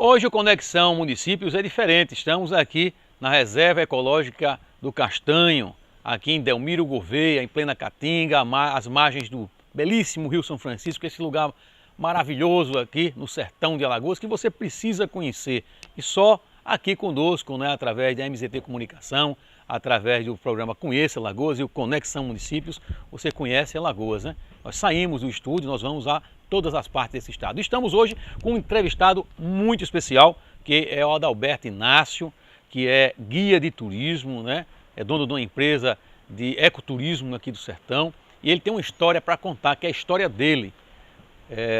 Hoje o Conexão Municípios é diferente, estamos aqui na Reserva Ecológica do Castanho, aqui em Delmiro Gouveia, em plena Caatinga, às margens do belíssimo Rio São Francisco, esse lugar maravilhoso aqui no sertão de Alagoas que você precisa conhecer. E só aqui conosco, né, através da MZT Comunicação, através do programa Conheça Alagoas e o Conexão Municípios, você conhece Alagoas, né? Nós saímos do estúdio, nós vamos a todas as partes desse estado. Estamos hoje com um entrevistado muito especial, que é o Adalberto Inácio, que é guia de turismo, né? É dono de uma empresa de ecoturismo aqui do sertão, e ele tem uma história para contar, que é a história dele.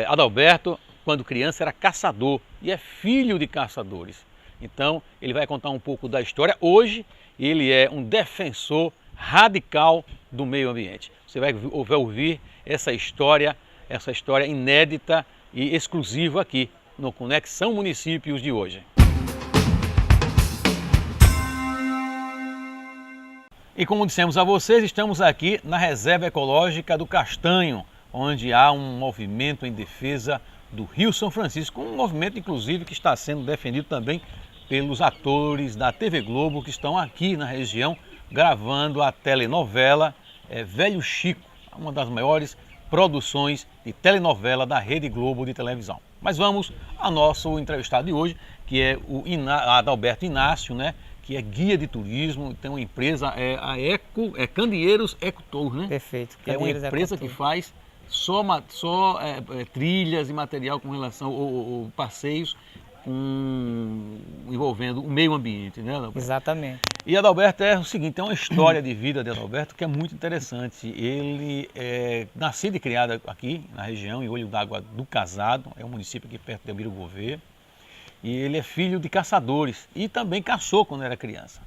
Adalberto, quando criança, era caçador e é filho de caçadores. Então, ele vai contar um pouco da história. Hoje, ele é um defensor radical do meio ambiente. Você vai ouvir essa história inédita e exclusiva aqui no Conexão Municípios de hoje. E como dissemos a vocês, estamos aqui na Reserva Ecológica do Castanho, onde há um movimento em defesa do Rio São Francisco, um movimento inclusive que está sendo defendido também pelos atores da TV Globo que estão aqui na região gravando a telenovela Velho Chico, uma das maiores produções de telenovela da Rede Globo de televisão. Mas vamos ao nosso entrevistado de hoje, que é o Adalberto Inácio, né? Que é guia de turismo, tem uma empresa, Candeeiros Ecotour, né? Perfeito. É uma empresa que faz só trilhas e material com relação a passeios envolvendo o meio ambiente, né, Adalberto? Exatamente. E Adalberto é o seguinte, tem uma história de vida de Adalberto que é muito interessante. Ele é nascido e criado aqui na região, em Olho d'Água do Casado, é um município aqui perto de Delmiro Gouveia. E ele é filho de caçadores e também caçou quando era criança.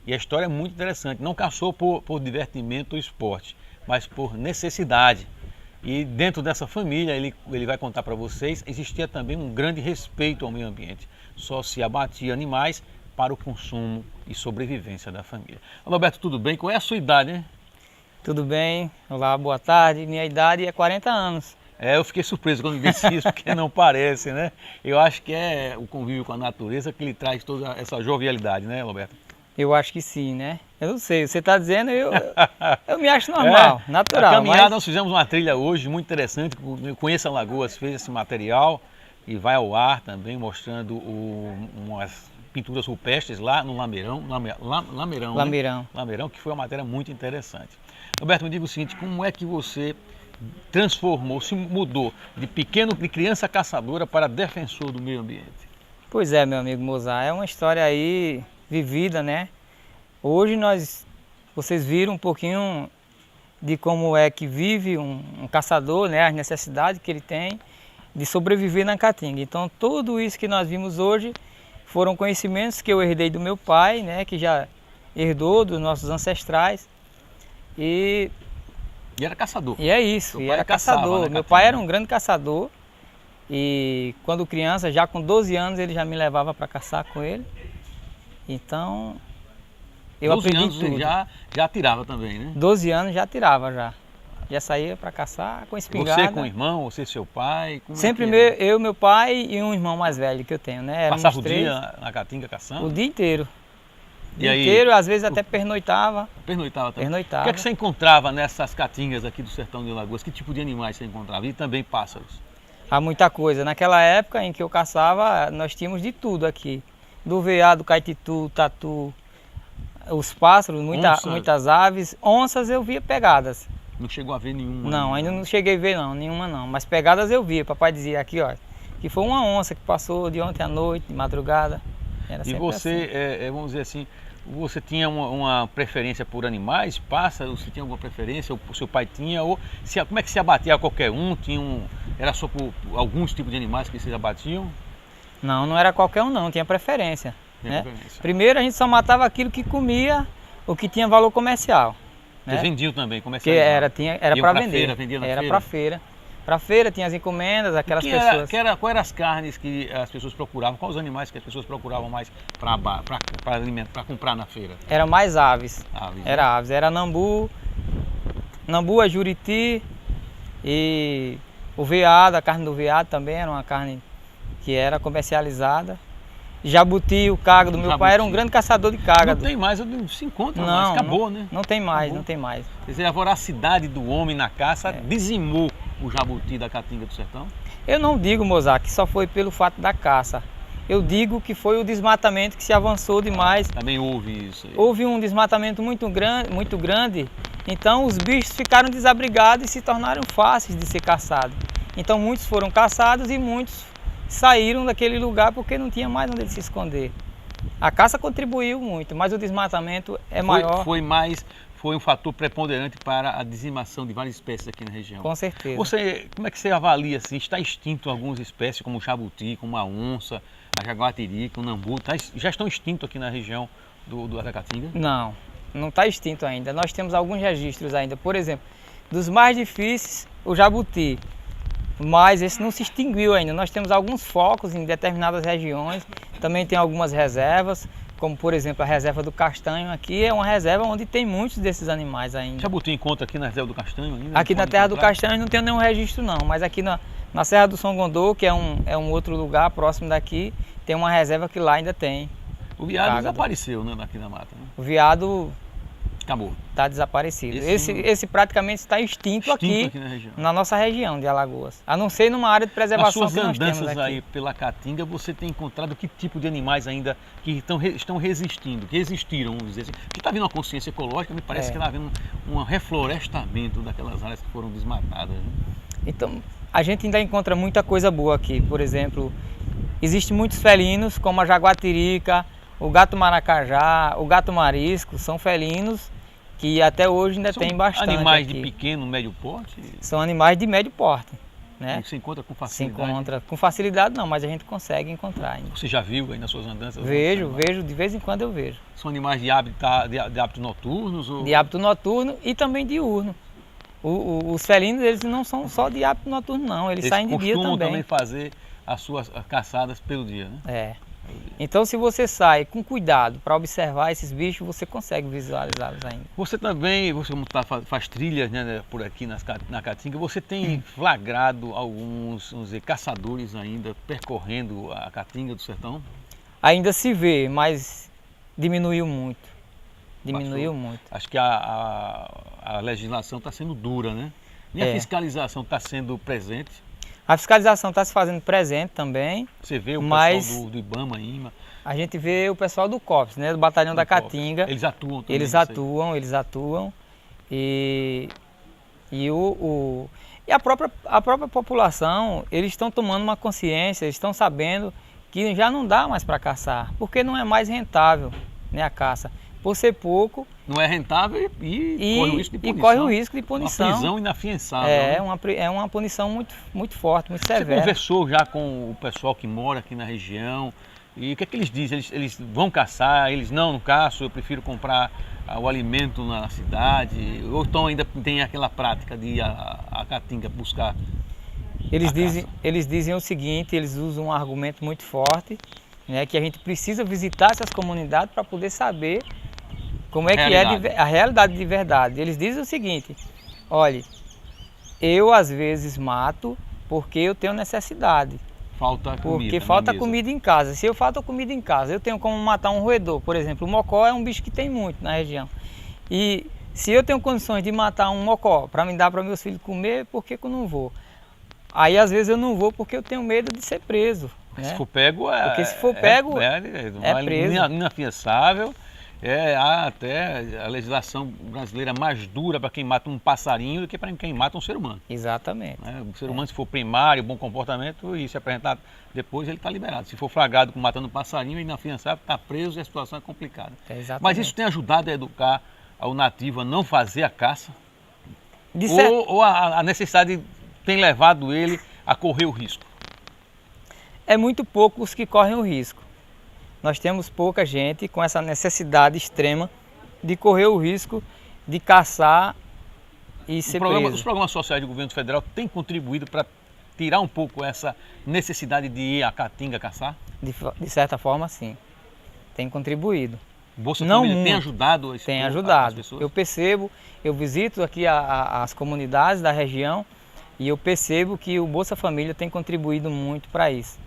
E a história é muito interessante, não caçou por divertimento ou esporte, mas por necessidade. E dentro dessa família, ele vai contar para vocês, existia também um grande respeito ao meio ambiente. Só se abatia animais para o consumo e sobrevivência da família. Adalberto, tudo bem? Qual é a sua idade, né? Tudo bem. Olá, boa tarde. Minha idade é 40 anos. Eu fiquei surpreso quando disse isso, porque não parece, né? Eu acho que é o convívio com a natureza que lhe traz toda essa jovialidade, né, Adalberto? Eu acho que sim, né? Eu não sei, você está dizendo, eu me acho normal, natural. A caminhada, nós fizemos uma trilha hoje muito interessante, Conheça Alagoas fez esse material e vai ao ar também mostrando umas pinturas rupestres lá no Lameirão, Lameirão. Lameirão, que foi uma matéria muito interessante. Adalberto, me diga o seguinte, como é que você transformou, se mudou de criança caçadora para defensor do meio ambiente? Pois é, meu amigo Mozart, é uma história aí vivida, né? Hoje vocês viram um pouquinho de como é que vive um caçador, né? As necessidades que ele tem de sobreviver na Caatinga. Então tudo isso que nós vimos hoje foram conhecimentos que eu herdei do meu pai, né? Que já herdou dos nossos ancestrais. E era caçador. E é isso, e era caçador. Meu pai era um grande caçador e quando criança, já com 12 anos, ele já me levava para caçar com ele. Então, eu aprendi tudo. 12 anos já atirava também, né? 12 anos já atirava já. Já saía para caçar com espingarda. Você com o irmão, você e seu pai? Sempre eu, meu pai e um irmão mais velho que eu tenho, né? Passava o dia na Caatinga caçando? O dia inteiro. O dia inteiro, às vezes até pernoitava. Pernoitava também? Pernoitava. O que é que você encontrava nessas caatingas aqui do sertão de Alagoas? Que tipo de animais você encontrava? E também pássaros? Há muita coisa. Naquela época em que eu caçava, nós tínhamos de tudo aqui. Do veado, caititu, tatu, os pássaros, muitas aves. Onças eu via pegadas. Não chegou a ver nenhuma? Não, ainda não cheguei a ver nenhuma não. Mas pegadas eu via. Papai dizia aqui, ó, que foi uma onça que passou de ontem à noite, de madrugada. Era e você, assim. Vamos dizer assim, você tinha uma preferência por animais, pássaros? Você tinha alguma preferência? O seu pai tinha? Ou como é que se abatia a qualquer um? Era só por alguns tipos de animais que vocês abatiam? Não, não era qualquer um não, tinha preferência. Né? Primeiro a gente só matava aquilo que comia, o que tinha valor comercial. Vocês vendiam também, comercial? Era para vender. Feira, vendia na era para feira. Para feira tinha as encomendas, aquelas pessoas... Quais eram as carnes que as pessoas procuravam? Quais os animais que as pessoas procuravam mais para alimentar, para comprar na feira? Era mais aves. Era aves. Era nambu, a juriti e o veado, a carne do veado também era uma carne que era comercializada. Jabuti, o cágado, meu pai era um grande caçador de cágado. Não tem mais, se encontra mais, acabou, né? Não tem mais, acabou. Não tem mais. Quer dizer, a voracidade do homem na caça dizimou o jabuti da Caatinga do Sertão? Eu não digo, Mozart, que só foi pelo fato da caça. Eu digo que foi o desmatamento que se avançou demais. Também houve isso aí. Houve um desmatamento muito grande, então os bichos ficaram desabrigados e se tornaram fáceis de ser caçados. Então muitos foram caçados e muitos saíram daquele lugar porque não tinha mais onde ele se esconder. A caça contribuiu muito, mas o desmatamento é maior. Foi um fator preponderante para a dizimação de várias espécies aqui na região. Com certeza. Como é que você avalia assim? Está extinto algumas espécies como o jabuti, como a onça, a jaguatirica, o nambu, já estão extintos aqui na região da Caatinga? Não está extinto ainda. Nós temos alguns registros ainda. Por exemplo, dos mais difíceis, o jabuti. Mas esse não se extinguiu ainda. Nós temos alguns focos em determinadas regiões, também tem algumas reservas, como por exemplo a reserva do Castanho aqui, é uma reserva onde tem muitos desses animais ainda. Jabuti encontra aqui na reserva do Castanho ainda? Aqui na terra do Castanho não tem nenhum registro não, mas aqui na Serra do São Gondô, que é um outro lugar próximo daqui, tem uma reserva que lá ainda tem. O veado desapareceu, né, daqui na mata, né? O veado acabou. Está desaparecido. Esse praticamente está extinto aqui na nossa região de Alagoas. A não ser numa área de preservação que nós temos aqui. Nas suas andanças aí pela Caatinga, você tem encontrado que tipo de animais ainda que estão resistindo, que existiram, vamos dizer assim? Porque está havendo uma consciência ecológica, me parece que está havendo um reflorestamento daquelas áreas que foram desmatadas, né? Então, a gente ainda encontra muita coisa boa aqui. Por exemplo, existem muitos felinos, como a jaguatirica, o gato maracajá, o gato marisco, são felinos que até hoje ainda tem bastante. Animais aqui. De pequeno, médio porte? São animais de médio porte, né? E você encontra com facilidade? Se encontra com facilidade não, mas a gente consegue encontrar ainda. Você já viu aí nas suas andanças? Vejo, de vez em quando eu vejo. São animais de hábitos noturnos? Ou... De hábito noturno e também diurno. Os felinos, eles não são só de hábito noturno não, eles saem de dia também. Eles costumam também fazer as suas caçadas pelo dia, né? É. Então, se você sai com cuidado para observar esses bichos, você consegue visualizá-los ainda. Você também, faz trilhas, né, por aqui na Caatinga, você tem flagrado alguns, vamos dizer, caçadores ainda percorrendo a Caatinga do Sertão? Ainda se vê, mas diminuiu muito. Diminuiu muito. Acho que a legislação está sendo dura, né? E a fiscalização está sendo presente? A fiscalização está se fazendo presente também. Você vê o pessoal do IBAMA, IMA? A gente vê o pessoal do COPS, né, do Batalhão da Caatinga. Eles atuam também? Eles atuam. E a própria população, eles estão tomando uma consciência, eles estão sabendo que já não dá mais para caçar, porque não é mais rentável, né, a caça. Por ser pouco... Não é rentável e corre o risco de punição. E corre o risco de punição. Uma prisão inafiançável. É uma punição muito forte, muito severa. Você conversou já com o pessoal que mora aqui na região e o que é que eles dizem? Eles vão caçar, eles não caçam, eu prefiro comprar o alimento na cidade, ou então ainda tem aquela prática de ir a Caatinga buscar eles dizem o seguinte, eles usam um argumento muito forte, né, que a gente precisa visitar essas comunidades para poder saber como é que é a realidade de verdade. Eles dizem o seguinte, olha, eu às vezes mato porque eu tenho necessidade. Falta comida. Porque falta comida em casa. Se eu falta comida em casa, eu tenho como matar um roedor. Por exemplo, o mocó é um bicho que tem muito na região. E se eu tenho condições de matar um mocó para me dar para meus filhos comer, por que eu não vou? Aí às vezes eu não vou porque eu tenho medo de ser preso. Né? Se for pego, porque se for pego, é preso. Inafiançável. Há até a legislação brasileira mais dura para quem mata um passarinho do que para quem mata um ser humano. Exatamente. O ser humano, se for primário, bom comportamento e se apresentar depois, ele está liberado. Se for flagrado com matando um passarinho, é inafiançável, está preso e a situação é complicada. Mas isso tem ajudado a educar o nativo a não fazer a caça? Ou a necessidade tem levado ele a correr o risco? É muito pouco os que correm o risco. Nós temos pouca gente com essa necessidade extrema de correr o risco de caçar e ser preso. Os programas sociais do governo federal têm contribuído para tirar um pouco essa necessidade de ir à Caatinga caçar? De certa forma, sim. Tem contribuído. Bolsa Família tem ajudado as pessoas? Eu percebo, eu visito aqui as comunidades da região e eu percebo que o Bolsa Família tem contribuído muito para isso.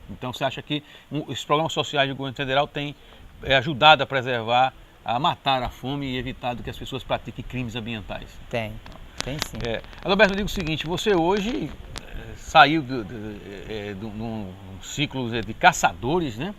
Então você acha que os programas sociais do governo federal têm ajudado a preservar, a matar a fome e evitado que as pessoas pratiquem crimes ambientais? Tem sim. Adalberto, eu digo o seguinte, você hoje saiu de um ciclo de caçadores, né?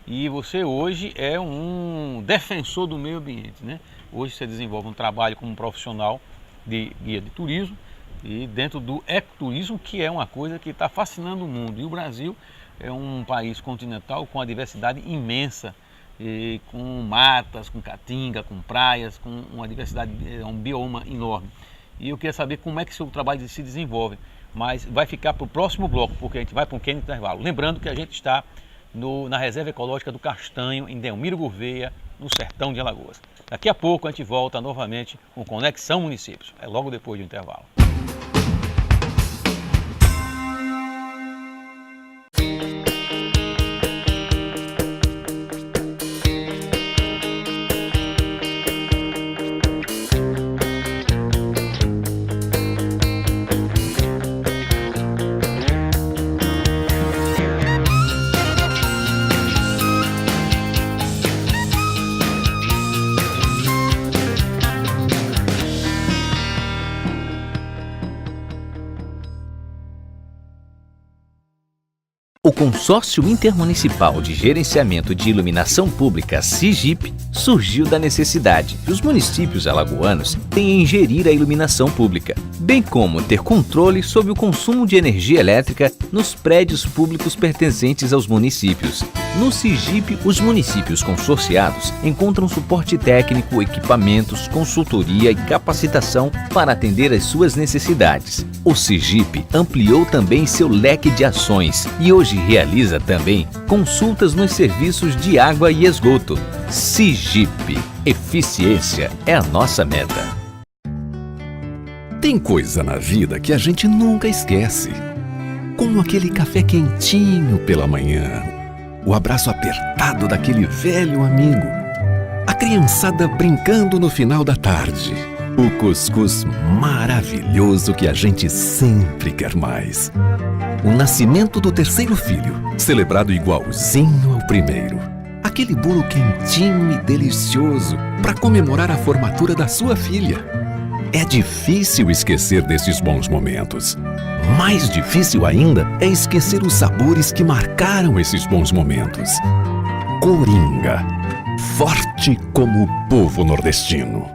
E você hoje é um defensor do meio ambiente, né? Hoje você desenvolve um trabalho como profissional de guia de turismo e dentro do ecoturismo, que é uma coisa que está fascinando o mundo. E o Brasil é um país continental com uma diversidade imensa, e com matas, com caatinga, com praias, com uma diversidade, um bioma enorme. E eu queria saber como é que o seu trabalho se desenvolve, mas vai ficar para o próximo bloco, porque a gente vai para um pequeno intervalo. Lembrando que a gente está na Reserva Ecológica do Castanho, em Delmiro Gouveia, no sertão de Alagoas. Daqui a pouco a gente volta novamente com Conexão Municípios, é logo depois do intervalo. O Consórcio Intermunicipal de Gerenciamento de Iluminação Pública, SIGIP, surgiu da necessidade que os municípios alagoanos têm em gerir a iluminação pública, bem como ter controle sobre o consumo de energia elétrica nos prédios públicos pertencentes aos municípios. No SIGIP, os municípios consorciados encontram suporte técnico, equipamentos, consultoria e capacitação para atender às suas necessidades. O SIGIP ampliou também seu leque de ações e hoje realiza também consultas nos serviços de água e esgoto. SIGIP. Eficiência é a nossa meta. Tem coisa na vida que a gente nunca esquece. Como aquele café quentinho pela manhã, o abraço apertado daquele velho amigo, a criançada brincando no final da tarde, o cuscuz maravilhoso que a gente sempre quer mais. O nascimento do terceiro filho, celebrado igualzinho ao primeiro. Aquele bolo quentinho e delicioso para comemorar a formatura da sua filha. É difícil esquecer desses bons momentos. Mais difícil ainda é esquecer os sabores que marcaram esses bons momentos. Coringa, forte como o povo nordestino.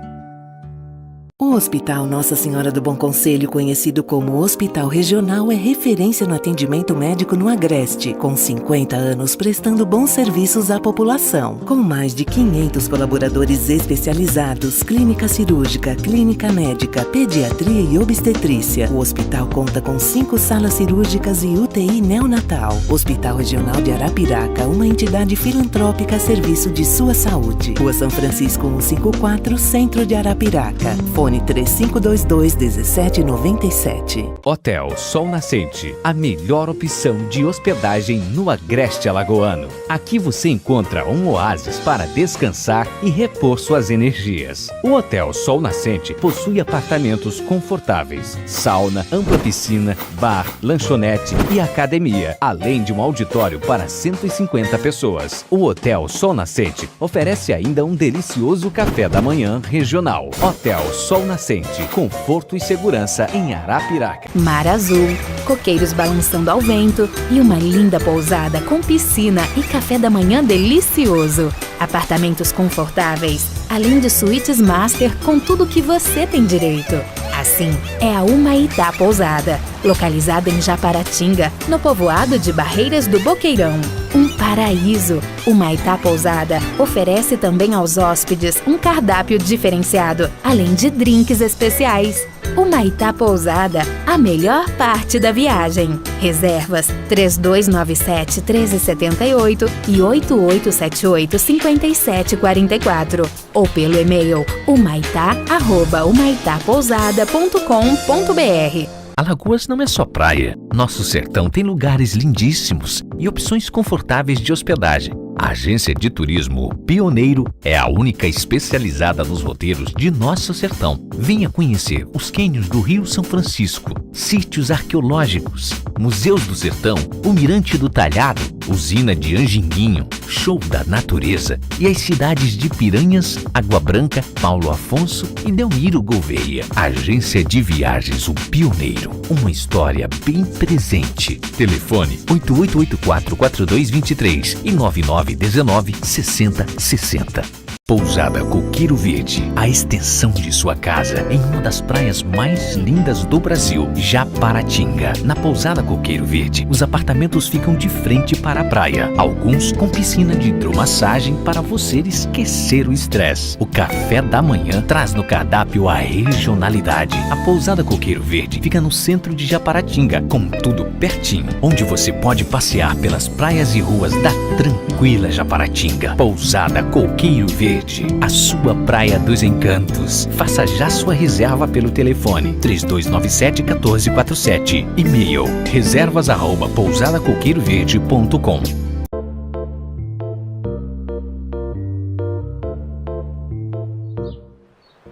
O Hospital Nossa Senhora do Bom Conselho, conhecido como Hospital Regional, é referência no atendimento médico no Agreste, com 50 anos prestando bons serviços à população. Com mais de 500 colaboradores especializados, clínica cirúrgica, clínica médica, pediatria e obstetrícia. O hospital conta com 5 salas cirúrgicas e UTI neonatal. Hospital Regional de Arapiraca, uma entidade filantrópica a serviço de sua saúde. Rua São Francisco 154, Centro de Arapiraca. Fone 3522-1797. Hotel Sol Nascente, a melhor opção de hospedagem no Agreste Alagoano. Aqui você encontra um oásis para descansar e repor suas energias. O Hotel Sol Nascente possui apartamentos confortáveis, sauna, ampla piscina, bar, lanchonete e academia, além de um auditório para 150 pessoas. O Hotel Sol Nascente oferece ainda um delicioso café da manhã regional. Hotel Sol Nascente, conforto e segurança em Arapiraca. Mar azul, coqueiros balançando ao vento e uma linda pousada com piscina e café da manhã delicioso. Apartamentos confortáveis, além de suítes master com tudo que você tem direito. Assim, é a Humaitá Pousada, localizada em Japaratinga, no povoado de Barreiras do Boqueirão. Um paraíso! Humaitá Pousada oferece também aos hóspedes um cardápio diferenciado, além de drinks especiais. Humaitá Pousada, a melhor parte da viagem. Reservas 3297-1378 e 8878-5744 ou pelo e-mail humaitá@humaitapousada.com.br. Alagoas não é só praia. Nosso sertão tem lugares lindíssimos e opções confortáveis de hospedagem. A agência de turismo Pioneiro é a única especializada nos roteiros de nosso sertão. Venha conhecer os cânions do Rio São Francisco, sítios arqueológicos, museus do sertão, o Mirante do Talhado, usina de Anjinguinho, show da natureza e as cidades de Piranhas, Água Branca, Paulo Afonso e Delmiro Gouveia. Agência de Viagens O Pioneiro, uma história bem presente. Telefone 8884-4223 e 9919-6060. Pousada Coqueiro Verde, a extensão de sua casa em uma das praias mais lindas do Brasil, Japaratinga. Na Pousada Coqueiro Verde, os apartamentos ficam de frente para a praia, alguns com piscina de hidromassagem para você esquecer o estresse. O café da manhã traz no cardápio a regionalidade. A Pousada Coqueiro Verde fica no centro de Japaratinga, com tudo pertinho, onde você pode passear pelas praias e ruas da tranquila Japaratinga. Pousada Coqueiro Verde, a sua Praia dos Encantos. Faça já sua reserva pelo telefone 3297-1447. E-mail reservas@pousadacoqueiroverde.com.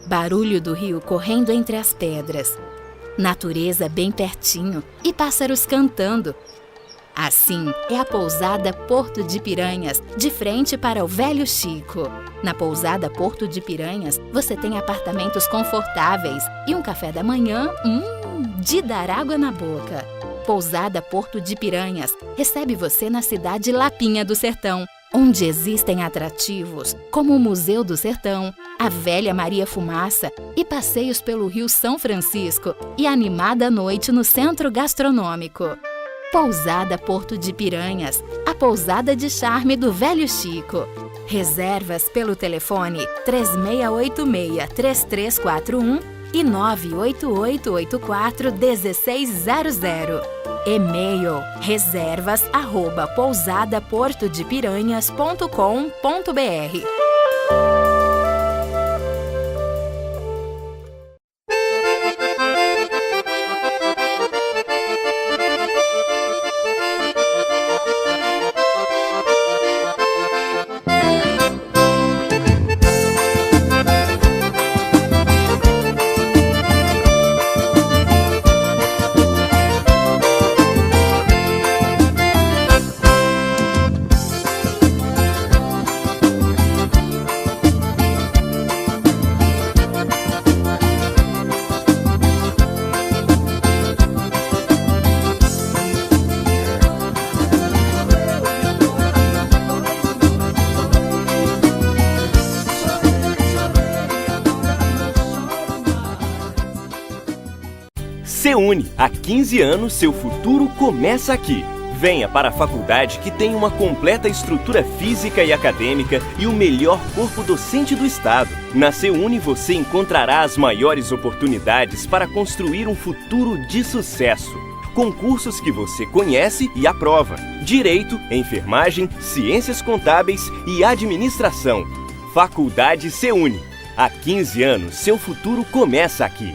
Barulho do rio correndo entre as pedras. Natureza bem pertinho e pássaros cantando. Assim é a Pousada Porto de Piranhas, de frente para o Velho Chico. Na Pousada Porto de Piranhas, você tem apartamentos confortáveis e um café da manhã, de dar água na boca. Pousada Porto de Piranhas recebe você na cidade Lapinha do Sertão, onde existem atrativos como o Museu do Sertão, a Velha Maria Fumaça e passeios pelo Rio São Francisco e animada noite no Centro Gastronômico. Pousada Porto de Piranhas, a pousada de charme do Velho Chico. Reservas pelo telefone 3686-3341 e 98884-1600. E-mail reservas@pousadaportodepiranhas.com.br. Seuni, há 15 anos seu futuro começa aqui. Venha para a faculdade que tem uma completa estrutura física e acadêmica e o melhor corpo docente do estado. Na Seuni você encontrará as maiores oportunidades para construir um futuro de sucesso. Com cursos que você conhece e aprova: Direito, Enfermagem, Ciências Contábeis e Administração. Faculdade Seuni. Há 15 anos seu futuro começa aqui.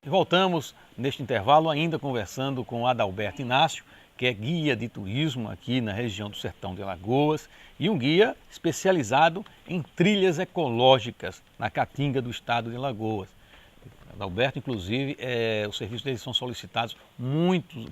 Voltamos neste intervalo ainda conversando com Adalberto Inácio, que é guia de turismo aqui na região do Sertão de Alagoas e um guia especializado em trilhas ecológicas na Caatinga do estado de Alagoas. Adalberto, inclusive, os serviços deles são solicitados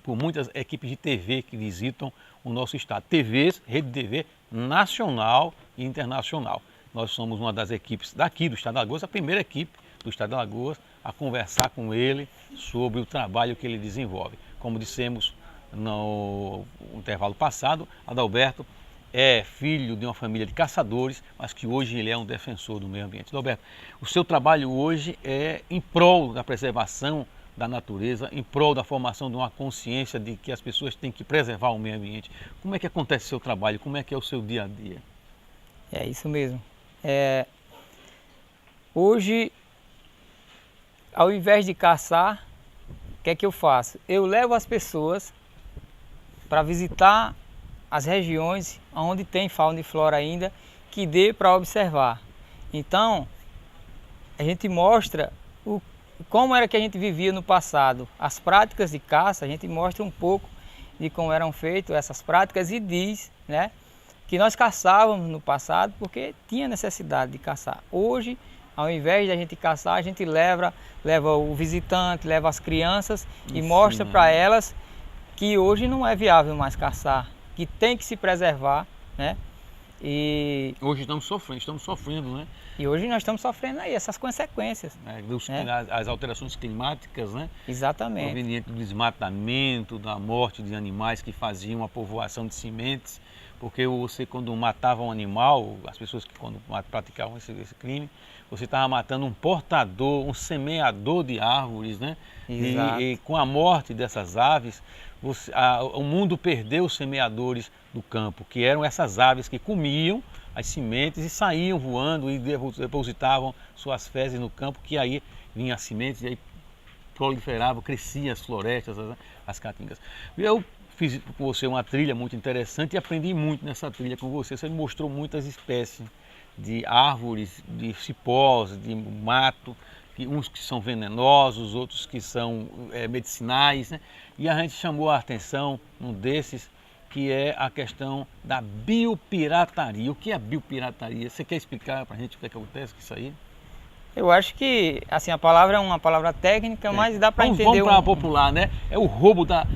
por muitas equipes de TV que visitam o nosso estado. TVs, rede TV nacional e internacional. Nós somos uma das equipes daqui do estado de Alagoas, a primeira equipe do estado de Alagoas a conversar com ele sobre o trabalho que ele desenvolve. Como dissemos no intervalo passado, Adalberto é filho de uma família de caçadores, mas que hoje ele é um defensor do meio ambiente. Adalberto, o seu trabalho hoje é em prol da preservação da natureza, em prol da formação de uma consciência de que as pessoas têm que preservar o meio ambiente. Como é que acontece o seu trabalho? Como é que é o seu dia a dia? É isso mesmo. Hoje, ao invés de caçar, o que é que eu faço? Eu levo as pessoas para visitar as regiões onde tem fauna e flora ainda, que dê para observar. Então, a gente mostra como era que a gente vivia no passado. As práticas de caça, a gente mostra um pouco de como eram feitas essas práticas e diz, né, que nós caçávamos no passado porque tinha necessidade de caçar. Hoje, ao invés de a gente caçar, a gente leva o visitante, leva as crianças e mostra para elas que hoje não é viável mais caçar, que tem que se preservar, né? E hoje estamos sofrendo, né? E hoje nós estamos sofrendo aí essas consequências. As alterações climáticas, né? Exatamente. Proveniente do desmatamento, da morte de animais que faziam a povoação de sementes, porque você, quando matava um animal, as pessoas que quando praticavam esse crime, você estava matando um portador, um semeador de árvores, né? E com a morte dessas aves, o mundo perdeu os semeadores do campo, que eram essas aves que comiam as sementes e saíam voando e depositavam suas fezes no campo, que aí vinham as sementes e aí proliferavam, cresciam as florestas, as caatingas. Eu fiz com você uma trilha muito interessante e aprendi muito nessa trilha com você. Você me mostrou muitas espécies de árvores, de cipós, de mato, uns que são venenosos, outros que são medicinais, né? E a gente chamou a atenção num desses, que é a questão da biopirataria. O que é biopirataria? Você quer explicar para a gente o que acontece com isso aí? Eu acho que assim, a palavra é uma palavra técnica, mas dá para entender. Vamos para a popular, né? É o roubo da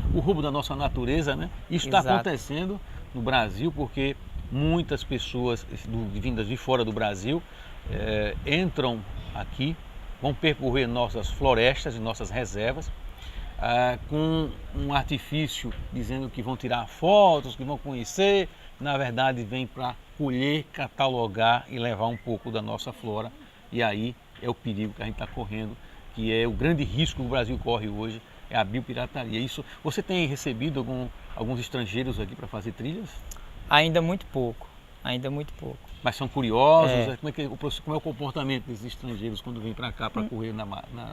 nossa natureza, né? Isso está acontecendo no Brasil porque muitas pessoas vindas de fora do Brasil entram aqui, vão percorrer nossas florestas e nossas reservas com um artifício dizendo que vão tirar fotos, que vão conhecer. Na verdade, vem para colher, catalogar e levar um pouco da nossa flora. E aí é o perigo que a gente está correndo, que é o grande risco que o Brasil corre hoje, é a biopirataria. Isso, você tem recebido alguns estrangeiros aqui para fazer trilhas? Ainda muito pouco, ainda muito pouco. Mas são curiosos? Como é o comportamento desses estrangeiros quando vêm para cá para correr na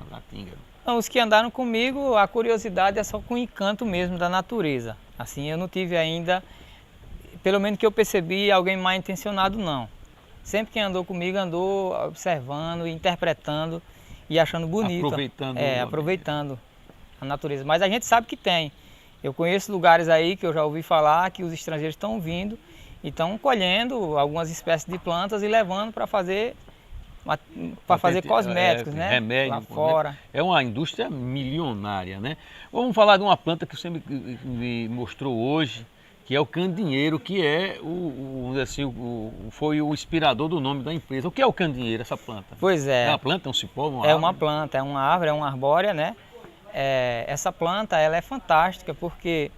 Caatinga? Não, os que andaram comigo, a curiosidade é só com o encanto mesmo da natureza. Assim, eu não tive ainda, pelo menos que eu percebi, alguém mal intencionado não. Sempre quem andou comigo andou observando, interpretando e achando bonito. Aproveitando a natureza. Mas a gente sabe que tem. Eu conheço lugares aí que eu já ouvi falar que os estrangeiros estão vindo e estão colhendo algumas espécies de plantas e levando para fazer cosméticos, né? Remédio, lá fora. É uma indústria milionária, né? Vamos falar de uma planta que você me mostrou hoje, que é o candinheiro, que é foi o inspirador do nome da empresa. O que é o candinheiro, essa planta? Pois é. É uma planta, é um cipó, uma planta, é uma árvore, é uma arbórea, né? Essa planta, ela é fantástica porque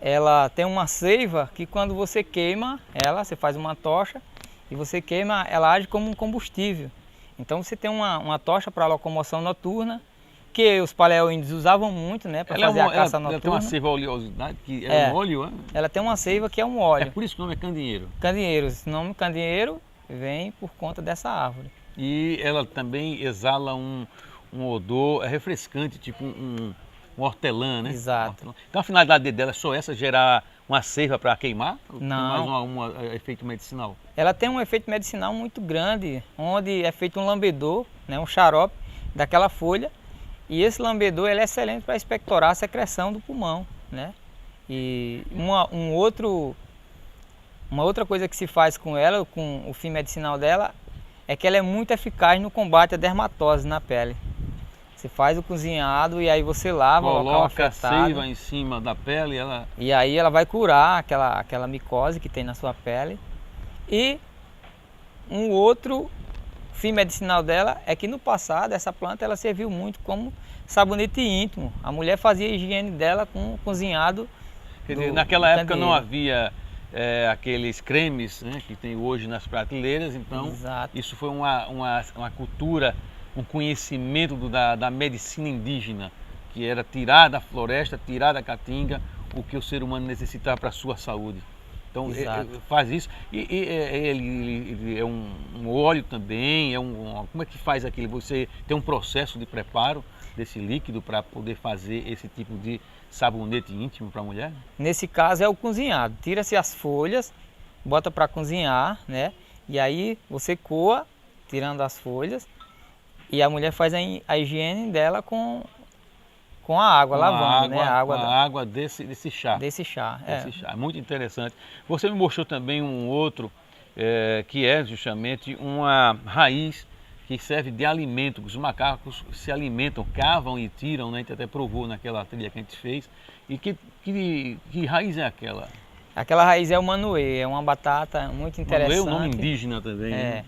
ela tem uma seiva que quando você queima ela, você faz uma tocha e você queima, ela age como um combustível. Então você tem uma tocha para locomoção noturna, que os paleoíndios usavam muito, né, para fazer a caça noturna. Ela tem uma seiva oleosidade, que é um óleo, né? Ela tem uma seiva que é um óleo. É por isso que o nome é candinheiro. Candinheiro, esse nome candinheiro vem por conta dessa árvore. E ela também exala um odor refrescante, tipo um hortelã, né? Exato. Então a finalidade dela é só essa, gerar uma seiva para queimar? Não. Tem mais um efeito medicinal? Ela tem um efeito medicinal muito grande, onde é feito um lambedor, né, um xarope daquela folha. E esse lambedor ele é excelente para expectorar a secreção do pulmão, né? E uma outra coisa que se faz com ela, com o fim medicinal dela, é que ela é muito eficaz no combate à dermatose na pele. Você faz o cozinhado e aí você lava o local afetado. Coloca a seiva em cima da pele e aí ela vai curar aquela micose que tem na sua pele. E um outro fim medicinal dela é que no passado essa planta ela serviu muito como sabonete íntimo. A mulher fazia a higiene dela com o cozinhado. Quer dizer, naquela época não havia aqueles cremes, né, que tem hoje nas prateleiras, então Exato. Isso foi uma cultura, um conhecimento da medicina indígena, que era tirar da floresta, tirar da caatinga o que o ser humano necessitava para a sua saúde. Então faz isso ele é um óleo também, como é que faz aquilo? Você tem um processo de preparo desse líquido para poder fazer esse tipo de sabonete íntimo para a mulher? Nesse caso é o cozinhado, tira-se as folhas, bota para cozinhar, né? E aí você coa, tirando as folhas, e a mulher faz a higiene dela com a água, lavando, né? A água desse chá. Desse chá, Desse chá. É muito interessante. Você me mostrou também um outro, que é justamente uma raiz que serve de alimento. Os macacos se alimentam, cavam e tiram, né? A gente até provou naquela trilha que a gente fez. E que raiz é aquela? Aquela raiz é o manoê, é uma batata muito interessante. Manoê é um nome indígena também, né?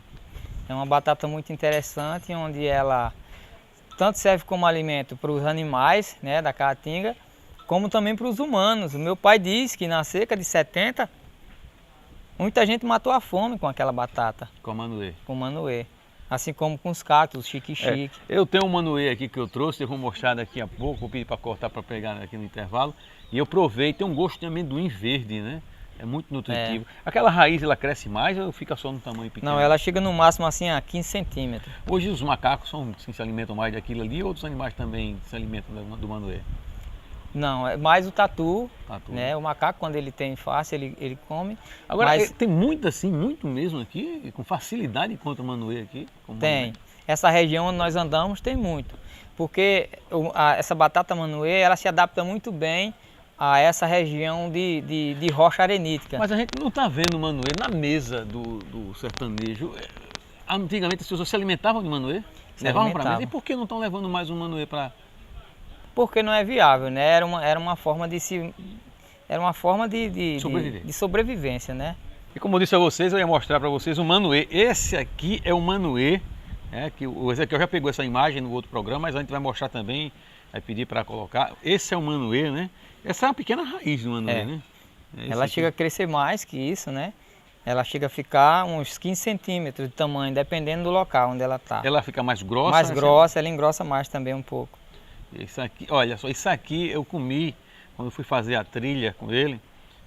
É uma batata muito interessante, onde ela tanto serve como alimento para os animais, né, da caatinga, como também para os humanos. O meu pai diz que na seca de 70, muita gente matou a fome com aquela batata. Com manoê. Com manoê. Assim como com os cactos, chique-chique. Eu tenho um manoê aqui que eu trouxe, eu vou mostrar daqui a pouco, vou pedir para cortar para pegar aqui no intervalo. E eu provei, tem um gosto de amendoim verde, né? É muito nutritivo. Aquela raiz, ela cresce mais ou fica só no tamanho pequeno? Não, ela chega no máximo assim a 15 centímetros. Hoje os macacos se alimentam mais daquilo ali, ou outros animais também se alimentam do manoê? Não, é mais o tatu, né? O macaco, quando ele tem fácil, ele come. Agora, tem muito assim, muito mesmo aqui, com facilidade encontra o manoê aqui? Tem. Essa região onde nós andamos tem muito. Porque essa batata manoê, ela se adapta muito bem a essa região de rocha arenítica. Mas a gente não está vendo o manoê na mesa do sertanejo. Antigamente as pessoas se alimentavam de manoê? Levavam para a mesa? E por que não estão levando mais um manoê para... Porque não é viável, né? Era uma forma de sobrevivência, né? E como eu disse a vocês, eu ia mostrar para vocês o manoê. Esse aqui é o manoê, que o Ezequiel já pegou essa imagem no outro programa, mas a gente vai mostrar também, vai pedir para colocar. Esse é o manoê, né? Essa é uma pequena raiz do manoê, né? Ela chega a crescer mais que isso, né? Ela chega a ficar uns 15 centímetros de tamanho, dependendo do local onde ela está. Ela fica mais grossa? Mais grossa, ela engrossa mais também um pouco. Isso aqui, olha só, isso aqui eu comi quando fui fazer a trilha com ele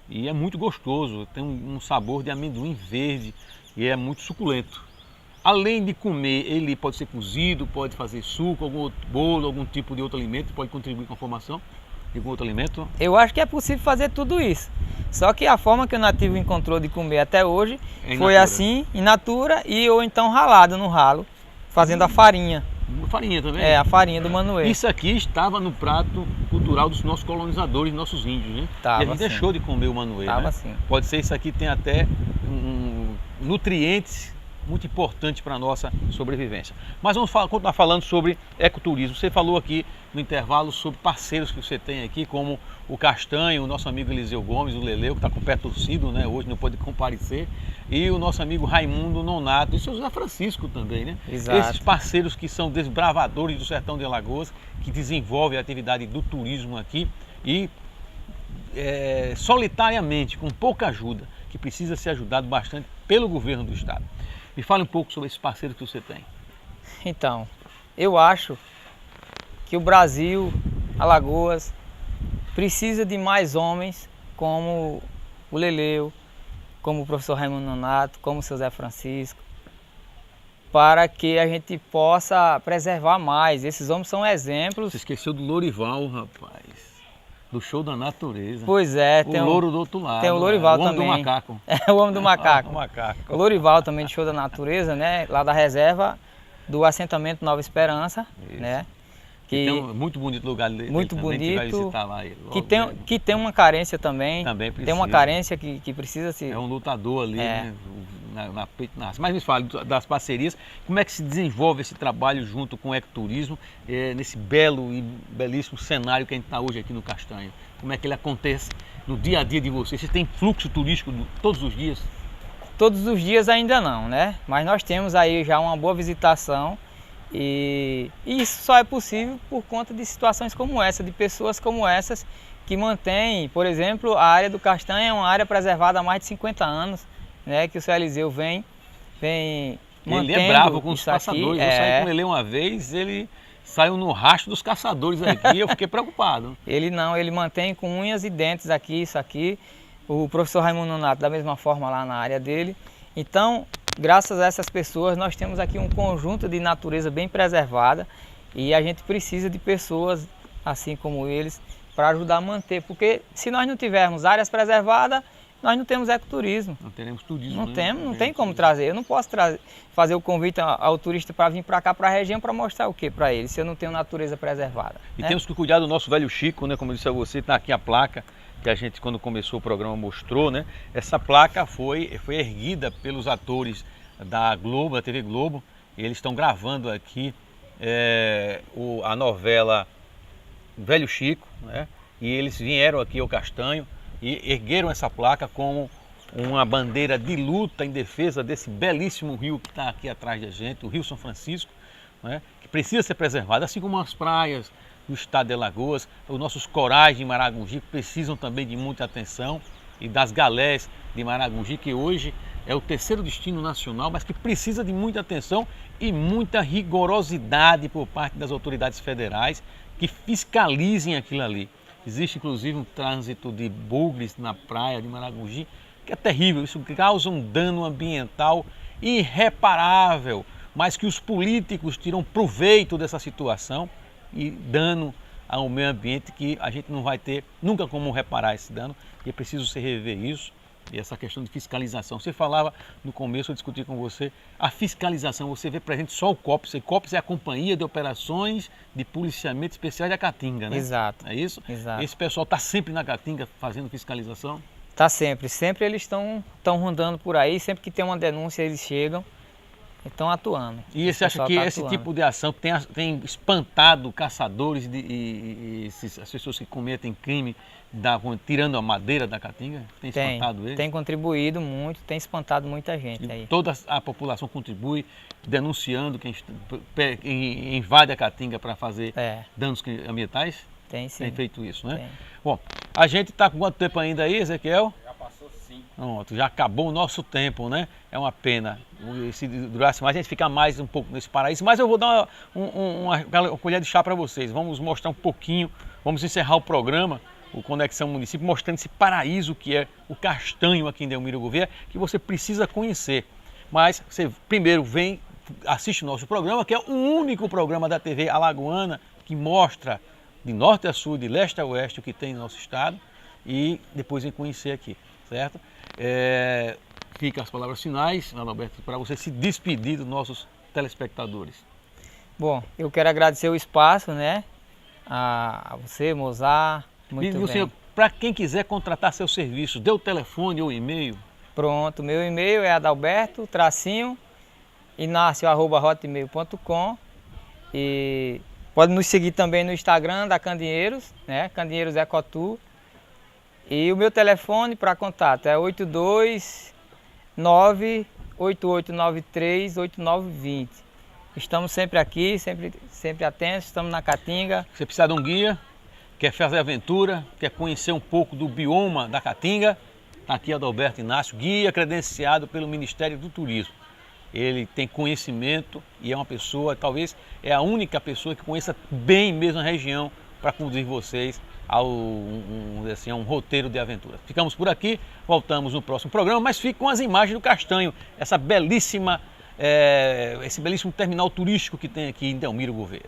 e é muito gostoso, tem um sabor de amendoim verde e é muito suculento. Além de comer, ele pode ser cozido, pode fazer suco, algum outro bolo, algum tipo de outro alimento, pode contribuir com a formação de algum outro alimento? Eu acho que é possível fazer tudo isso. Só que a forma que o nativo encontrou de comer até hoje foi assim, in natura, ou então ralado no ralo, fazendo a farinha. Farinha também? É, a farinha do manoê. Isso aqui estava no prato cultural dos nossos colonizadores, nossos índios, né? Tava, e a gente deixou de comer o manoê, Tava, né? Sim. Pode ser isso aqui tem até nutrientes muito importantes para a nossa sobrevivência. Mas vamos continuar falando sobre ecoturismo. Você falou aqui no intervalo sobre parceiros que você tem aqui, como o Castanho, o nosso amigo Eliseu Gomes, o Leleu, que está com o pé torcido, né? Hoje não pode comparecer, e o nosso amigo Raimundo Nonato, e o seu José Francisco também, né? Exato. Esses parceiros que são desbravadores do sertão de Alagoas, que desenvolvem a atividade do turismo aqui e solitariamente, com pouca ajuda, que precisa ser ajudado bastante pelo governo do estado. Me fale um pouco sobre esses parceiros que você tem. Então, eu acho que o Brasil, Alagoas, precisa de mais homens como o Leleu, como o professor Raimundo Nonato, como o seu Zé Francisco, para que a gente possa preservar mais. Esses homens são exemplos. Você esqueceu do Lourival, rapaz. Do show da natureza. Pois é. O louro do outro lado. Tem o Lourival também. O homem do macaco. É, o homem do macaco. O macaco. O Lourival também de show da natureza, né? Lá da reserva do assentamento Nova Esperança, isso. Né? Tem um muito bonito lugar dele. Muito também, bonito. Que vai visitar lá ele, que tem uma carência também. Também precisa. Tem uma carência que precisa se... É um lutador ali, né? Mas me fale das parcerias, como é que se desenvolve esse trabalho junto com o ecoturismo, nesse belo e belíssimo cenário que a gente está hoje aqui no Castanho? Como é que ele acontece no dia a dia de vocês? Vocês têm fluxo turístico todos os dias? Todos os dias ainda não, né? Mas nós temos aí já uma boa visitação e isso só é possível por conta de situações como essa, de pessoas como essas que mantêm, por exemplo, a área do Castanho é uma área preservada há mais de 50 anos, né, que o seu Eliseu vem mantendo. Ele é bravo com os Aqui, caçadores. Eu saí com ele uma vez, ele saiu no rastro dos caçadores aqui e eu fiquei preocupado. Ele mantém com unhas e dentes aqui, isso aqui. O professor Raimundo Nonato da mesma forma lá na área dele. Então, graças a essas pessoas, nós temos aqui um conjunto de natureza bem preservada e a gente precisa de pessoas assim como eles para ajudar a manter, porque se nós não tivermos áreas preservadas, nós não temos ecoturismo. Não teremos turismo. Não né? temos, não tem como trazer. Eu não posso fazer o convite ao turista para vir para cá, para a região, para mostrar o que para ele, se eu não tenho natureza preservada. E né? temos que cuidar do nosso velho Chico, né? Como eu disse a você, está aqui a placa que a gente, quando começou o programa, mostrou, né? Essa placa foi erguida pelos atores da Globo, da TV Globo, e eles estão gravando aqui a novela Velho Chico, né? E eles vieram aqui ao Castanho e ergueram essa placa como uma bandeira de luta em defesa desse belíssimo rio que está aqui atrás da gente, o Rio São Francisco, né? Que precisa ser preservado, assim como as praias do estado de Alagoas, os nossos corais de Maragogi precisam também de muita atenção, e das galés de Maragogi, que hoje é o terceiro destino nacional, mas que precisa de muita atenção e muita rigorosidade por parte das autoridades federais que fiscalizem aquilo ali. Existe inclusive um trânsito de bugres na praia de Maragogi, que é terrível, isso causa um dano ambiental irreparável, mas que os políticos tiram proveito dessa situação e dano ao meio ambiente que a gente não vai ter nunca como reparar esse dano, e é preciso se rever isso. E essa questão de fiscalização, você falava no começo, eu discuti com você, a fiscalização, você vê presente só o COPS, e COPS é a Companhia de Operações de Policiamento Especiais da Caatinga, né? Exato. É isso? Exato. Esse pessoal está sempre na Caatinga fazendo fiscalização? Está sempre eles estão rondando por aí, sempre que tem uma denúncia eles chegam. Estão atuando. E você acha que esse tipo de ação tem espantado caçadores e as pessoas que cometem crime tirando a madeira da Caatinga? Tem espantado eles? Tem contribuído muito, tem espantado muita gente aí. Toda a população contribui denunciando quem invade a Caatinga para fazer danos ambientais? Tem sim. Tem feito isso, né? Tem. Bom, a gente está com quanto tempo ainda aí, Ezequiel? Já passou 5. Pronto, já acabou o nosso tempo, né? É uma pena. Se durasse mais, a gente fica mais um pouco nesse paraíso. Mas eu vou dar uma colher de chá para vocês. Vamos mostrar um pouquinho, vamos encerrar o programa, o Conexão Município, mostrando esse paraíso que é o Castanho aqui em Delmiro Gouveia, que você precisa conhecer. Mas você primeiro vem, assiste o nosso programa, que é o único programa da TV alagoana que mostra de norte a sul, de leste a oeste, o que tem no nosso estado, e depois vem conhecer aqui, certo? Fica as palavras finais, Alberto, para você se despedir dos nossos telespectadores. Bom, eu quero agradecer o espaço, né? A você, Mozart, muito bem. Senhor, para quem quiser contratar seu serviço, dê o telefone ou e-mail. Pronto, meu e-mail é adalberto-inacio@hotmail.com, e pode nos seguir também no Instagram da Candeeiros, né? Candeeiros Ecotur. E o meu telefone para contato é 829-8893-8920. Estamos sempre aqui, sempre atentos, estamos na Caatinga. Você precisa de um guia, quer fazer aventura, quer conhecer um pouco do bioma da Caatinga, está aqui Adalberto Inácio, guia credenciado pelo Ministério do Turismo. Ele tem conhecimento e é uma pessoa, talvez é a única pessoa que conheça bem mesmo a região para conduzir vocês a um roteiro de aventura. Ficamos por aqui, voltamos no próximo programa, mas fique com as imagens do Castanho, esse belíssimo terminal turístico que tem aqui em Delmiro Gouveia.